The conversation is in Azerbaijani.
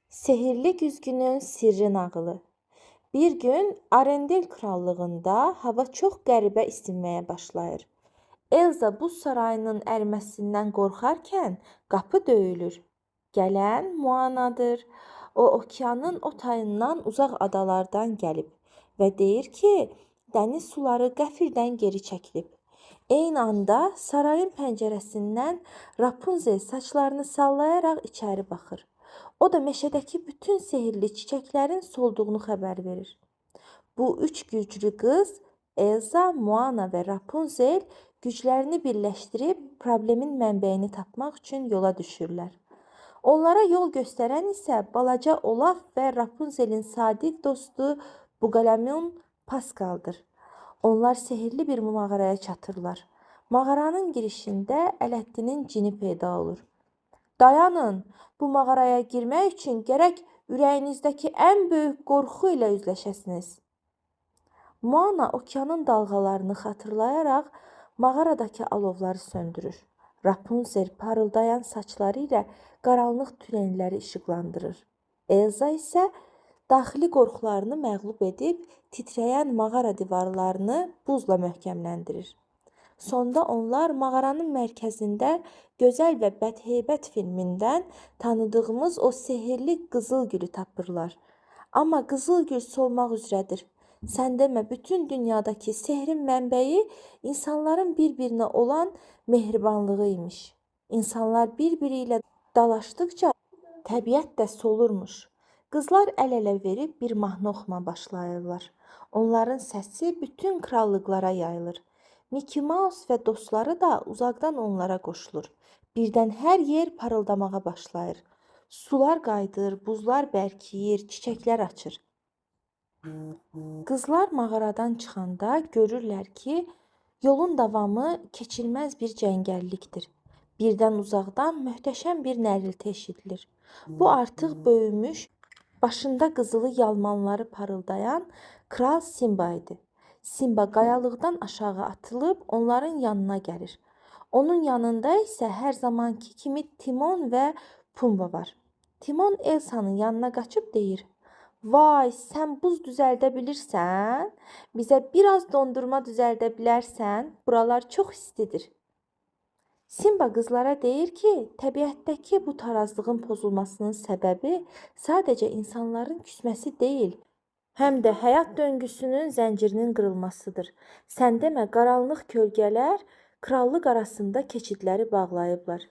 Sehirli güzgünün sirri nağılı. Bir gün Arendel krallığında hava çox qəribə isinməyə başlayır. Elza buz sarayının ərməsindən qorxarkən qapı döyülür. Gələn Moanadır. O okeanın o tayından uzaq adalardan gəlib və deyir ki, dəniz suları qəfildən geri çəkilib. Eyni anda sarayın pəncərəsindən Rapunzel saçlarını sallayaraq içəri baxır. O da meşədəki bütün sehirli çiçəklərin solduğunu xəbər verir. Bu üç güclü qız, Elza, Moana və Rapunzel güclərini birləşdirib problemin mənbəyini tapmaq üçün yola düşürlər. Onlara yol göstərən isə balaca Olaf və Rapunzelin sadiq dostu Buqalamun Paskaldır. Onlar sehirli bir mağaraya çatırlar. Mağaranın girişində Ələddinin cini peyda olur. Dayanın, bu mağaraya girmək üçün gərək ürəyinizdəki ən böyük qorxu ilə üzləşəsiniz. Moana okeanın dalğalarını xatırlayaraq mağaradakı alovları söndürür. Rapunzel parıldayan saçları ilə qaranlıq tünelləri işıqlandırır. Elza isə daxili qorxularını məğlub edib titrəyən mağara divarlarını buzla möhkəmləndirir. Sonda onlar mağaranın mərkəzində Gözəl və Bədheybət filmindən tanıdığımız o sehirli qızıl gülü tapırlar. Amma qızıl gül solmaq üzrədir. Sən demə, bütün dünyadakı sehrin mənbəyi insanların bir-birinə olan mehribanlığı imiş. İnsanlar bir-biri ilə dalaşdıqca təbiət də solurmuş. Qızlar əl-ələ verib bir mahnı oxuma başlayırlar. Onların səsi bütün krallıqlara yayılır. Mickey Mouse və dostları da uzaqdan onlara qoşulur. Birdən hər yer parıldamağa başlayır. Sular qayıdır, buzlar bərkiyir, çiçəklər açır. Qızlar mağaradan çıxanda görürlər ki, yolun davamı keçilməz bir cəngəllikdir. Birdən uzaqdan möhtəşəm bir nərilti eşidilir. Bu artıq böyümüş, başında qızılı yalmanları parıldayan Kral Simba idi. Simba qayalıqdan aşağı atılıb onların yanına gəlir. Onun yanında isə hər zamanki kimi Timon və Pumba var. Timon Elsa'nın yanına qaçıb deyir: "Vay, sən buz düzəldə bilirsən? Bizə biraz dondurma düzəldə bilərsən? Buralar çox istidir." Simba qızlara deyir ki, təbiətdəki bu tarazlığın pozulmasının səbəbi sadəcə insanların küsməsi deyil, həm də həyat döngüsünün zəncirinin qırılmasıdır. Sən demə, qaranlıq kölgələr krallıq arasında keçidləri bağlayıblar.